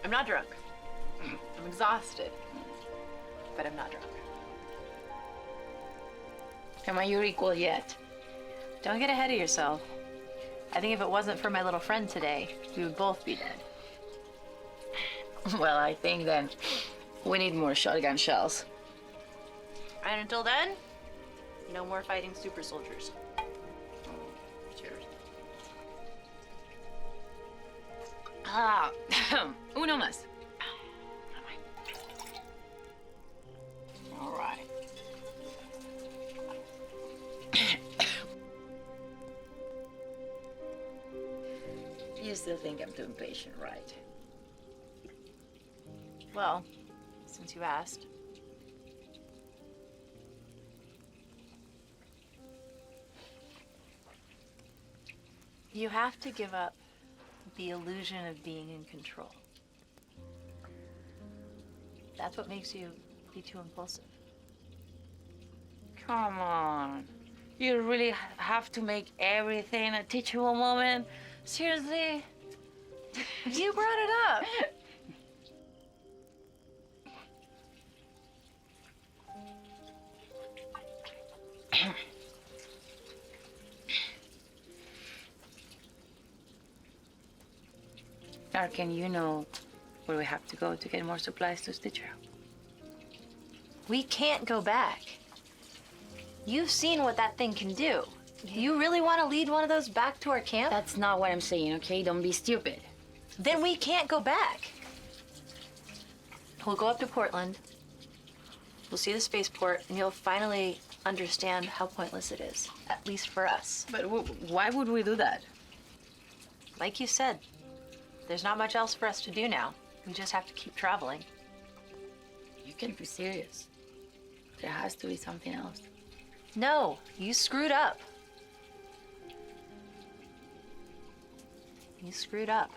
I'm not drunk. I'm exhausted. But I'm not drunk. Am I your equal yet? Don't get ahead of yourself. I think if it wasn't for my little friend today, we would both be dead. Well, I think then we need more shotgun shells. And until then, no more fighting super soldiers. Cheers. Ah, uno más. All right. You still think I'm too impatient, right? Well, since you asked. You have to give up the illusion of being in control. That's what makes you be too impulsive. Come on. You really have to make everything a teachable moment? Seriously? You brought it up. Arkin, you know where we have to go to get more supplies to stitch her up. We can't go back. You've seen what that thing can do. You really want to lead one of those back to our camp? That's not what I'm saying, okay? Don't be stupid. Then we can't go back. We'll go up to Portland. We'll see the spaceport, and you'll finally understand how pointless it is, at least for us. But why would we do that? Like you said, there's not much else for us to do now. We just have to keep traveling. You can't be serious. There has to be something else. No, you screwed up. You screwed up.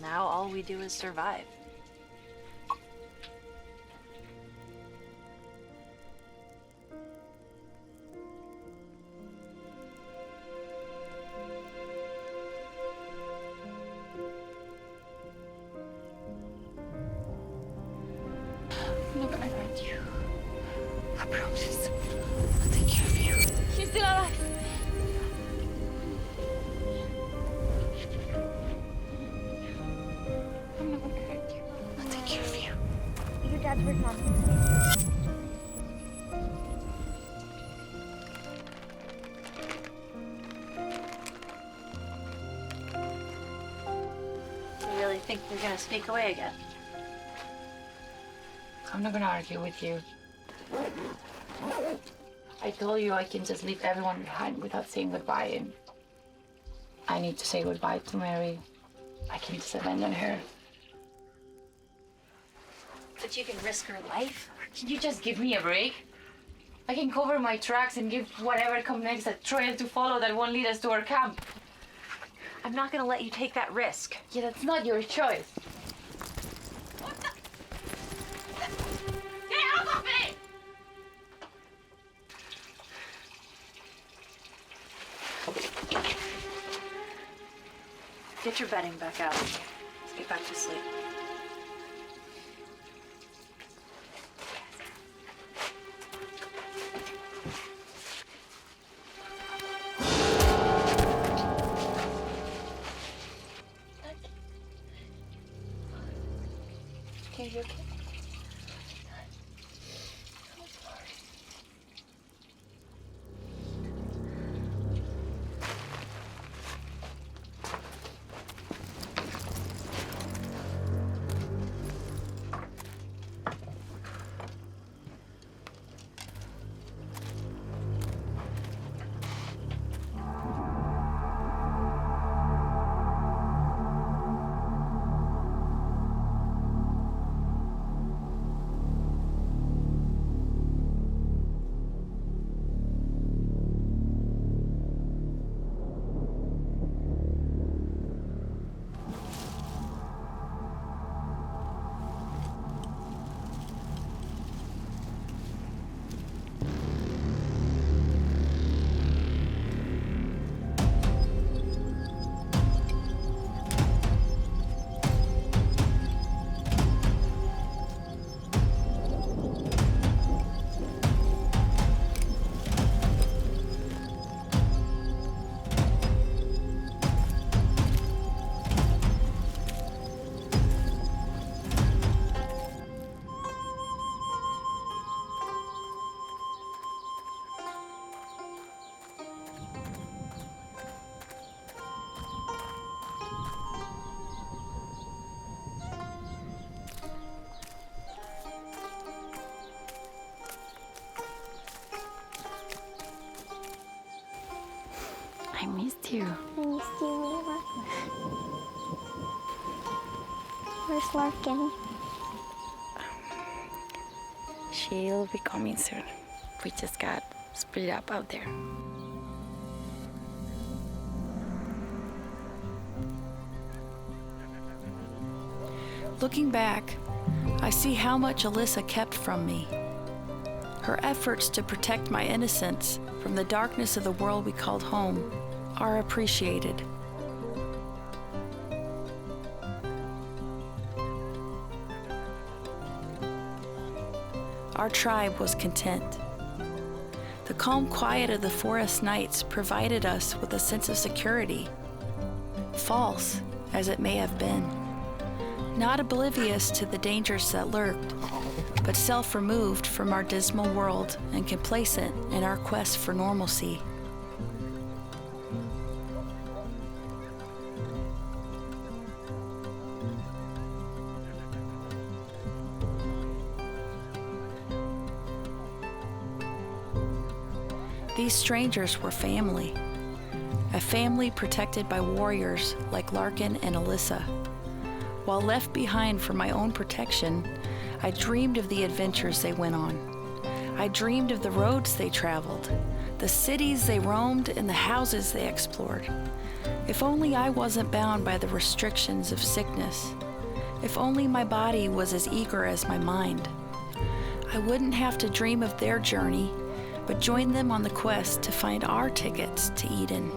Now all we do is survive. I'm not gonna hurt you. I promise. I'll take care of you. She's still alive. I'm not gonna hurt you. I'll take care of you. Your dad's responsibility. You really think you're gonna sneak away again? I'm not gonna argue with you. I told you I can just leave everyone behind without saying goodbye, and I need to say goodbye to Mary. I can just abandon her. But you can risk her life? Can you just give me a break? I can cover my tracks and give whatever comes next a trail to follow that won't lead us to our camp. I'm not gonna let you take that risk. Yeah, that's not your choice. Get off of me! Get your bedding back out. Let's get back to sleep. Okay, you okay? I missed you. I missed you, Leela. Where's Larkin? She'll be coming soon. We just got split up out there. Looking back, I see how much Alyssa kept from me. Her efforts to protect my innocence from the darkness of the world we called home are appreciated. Our tribe was content. The calm quiet of the forest nights provided us with a sense of security, false as it may have been, not oblivious to the dangers that lurked, but self-removed from our dismal world and complacent in our quest for normalcy. These strangers were family, a family protected by warriors like Larkin and Alyssa. While left behind for my own protection, I dreamed of the adventures they went on. I dreamed of the roads they traveled, the cities they roamed and the houses they explored. If only I wasn't bound by the restrictions of sickness. If only my body was as eager as my mind. I wouldn't have to dream of their journey, but join them on the quest to find our tickets to Eden.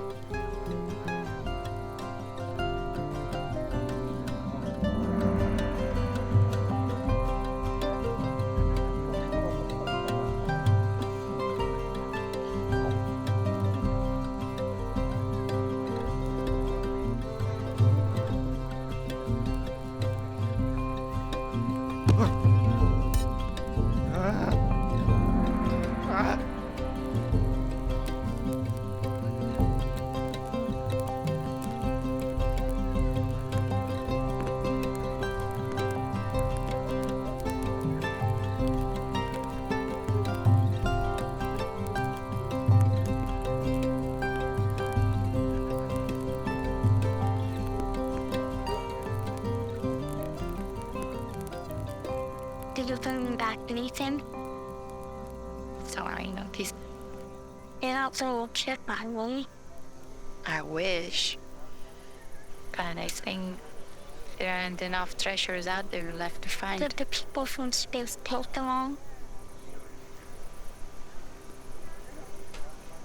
Did you bring back anything? Sorry, notice. And also we'll check my room. I wish. But I think there aren't enough treasures out there left to find. Did the people from space take along?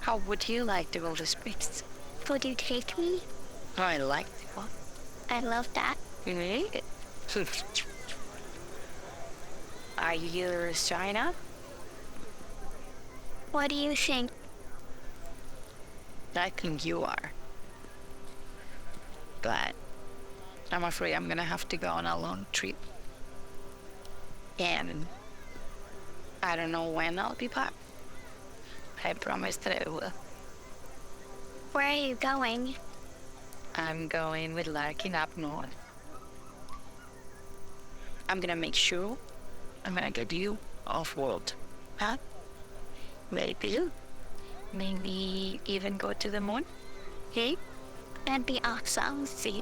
How would you like to go to space? Would you take me? I like to. I love that. Really? Are you trying out? What do you think? I think you are. But I'm afraid I'm gonna have to go on a long trip. And I don't know when I'll be back. I promise that I will. Where are you going? I'm going with Larkin up north. I'm gonna make sure I'm gonna get you off-world. Huh? Maybe even go to the moon? Hey? That'd be awesome. See?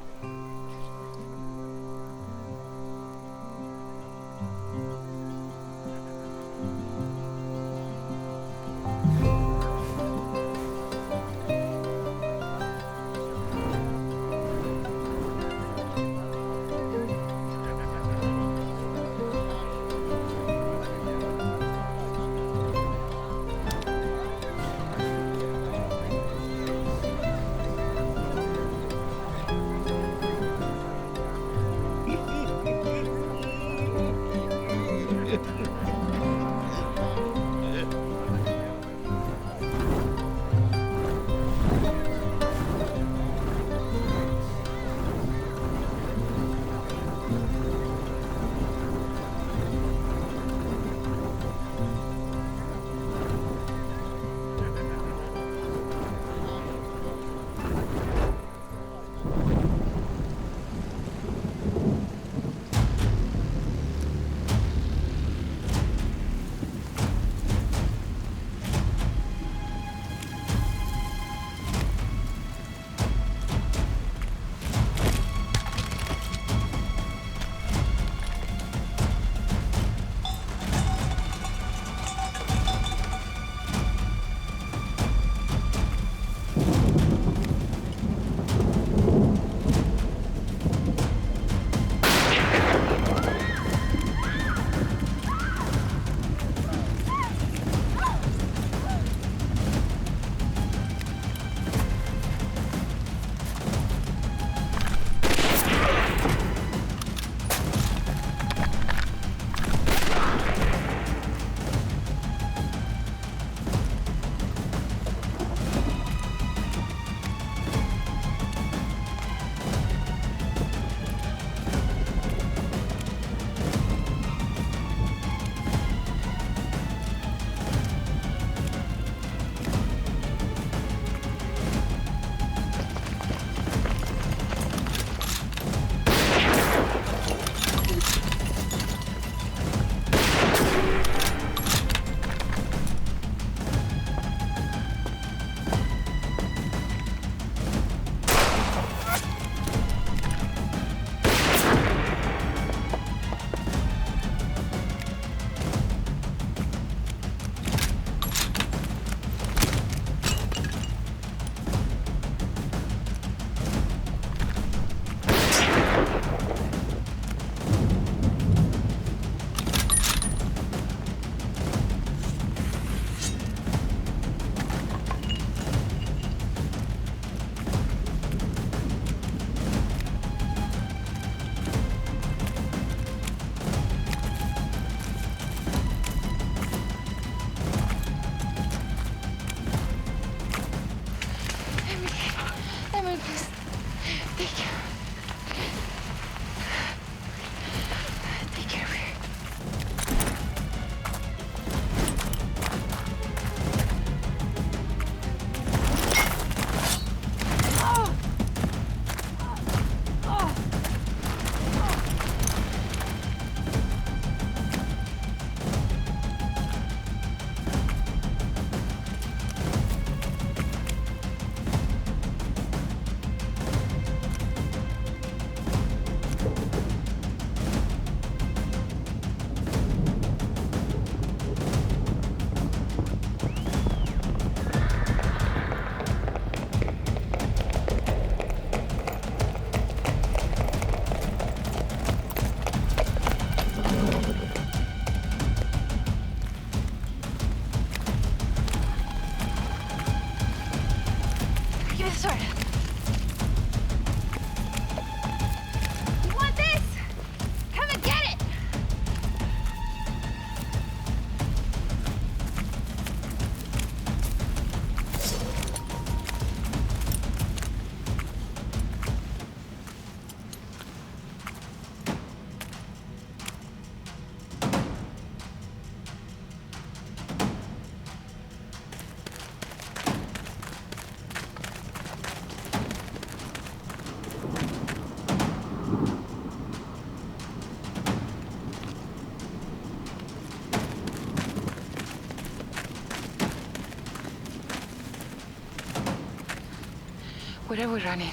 Where are we running?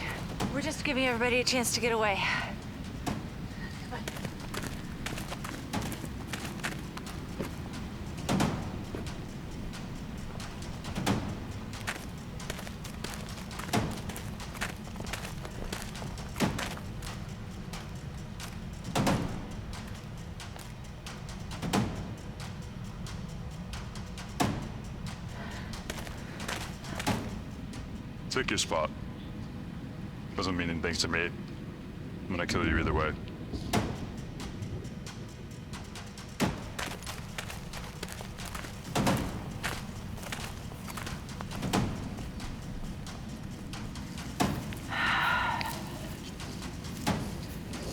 We're just giving everybody a chance to get away. Take your spot. Doesn't mean anything to me. I'm gonna kill you either way.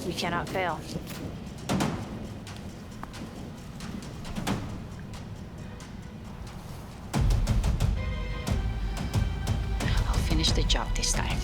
We cannot fail. I'll finish the job this time.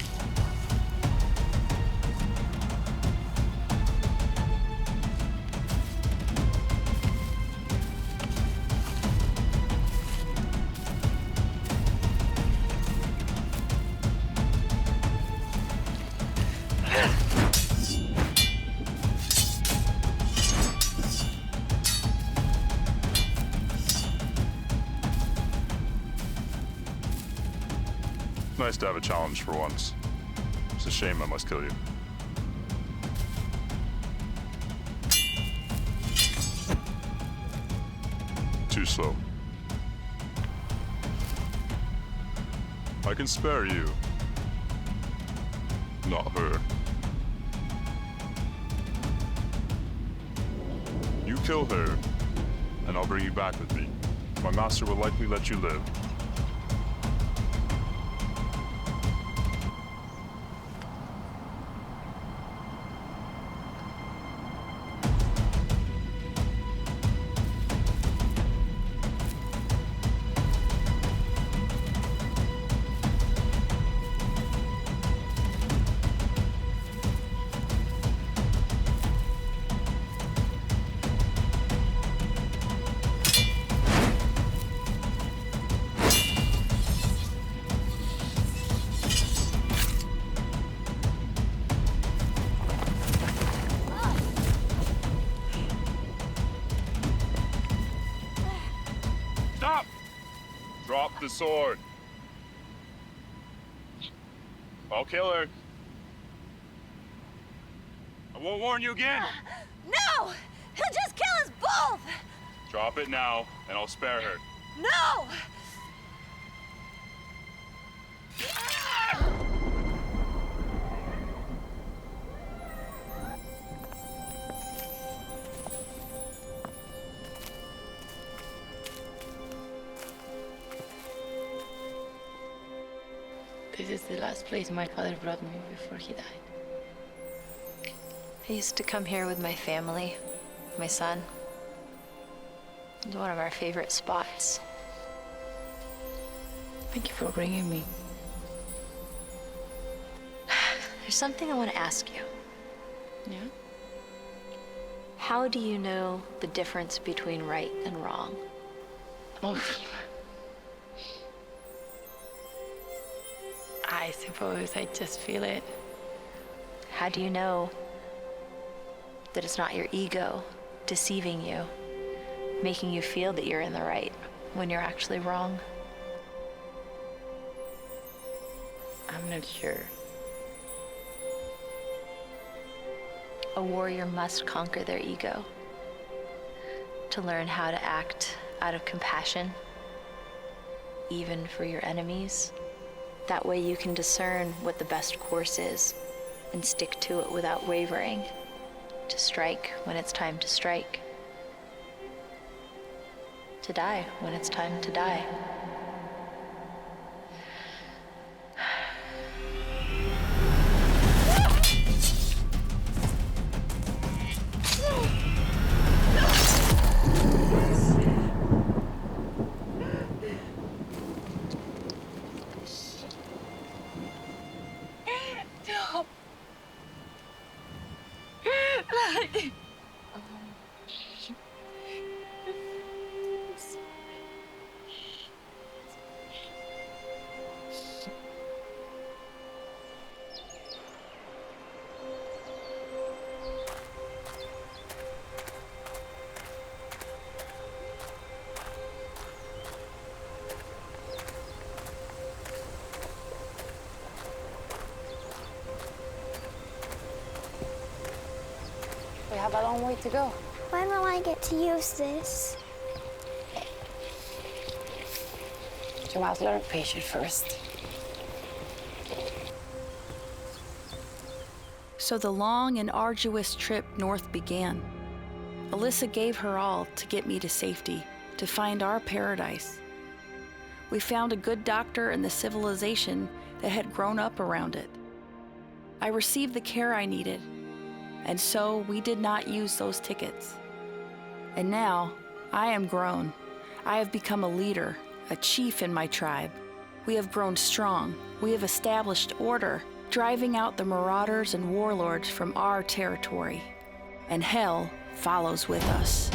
Nice to have a challenge for once. It's a shame I must kill you. Too slow. I can spare you. Not her. You kill her, and I'll bring you back with me. My master will likely let you live. Stop! Drop the sword. I'll kill her. I won't warn you again. No! He'll just kill us both! Drop it now, and I'll spare her. No! This is the last place my father brought me before he died. I used to come here with my family, my son. It's one of our favorite spots. Thank you for bringing me. There's something I want to ask you. Yeah? How do you know the difference between right and wrong? Oh. I suppose I just feel it. How do you know that it's not your ego deceiving you, making you feel that you're in the right when you're actually wrong? I'm not sure. A warrior must conquer their ego to learn how to act out of compassion, even for your enemies. That way you can discern what the best course is and stick to it without wavering, to strike when it's time to strike, to die when it's time to die. We have a long way to go. When will I get to use this? You must learn patience first. So the long and arduous trip north began. Alyssa gave her all to get me to safety, to find our paradise. We found a good doctor and the civilization that had grown up around it. I received the care I needed, and so we did not use those tickets. And now, I am grown. I have become a leader, a chief in my tribe. We have grown strong. We have established order, driving out the marauders and warlords from our territory. And hell follows with us.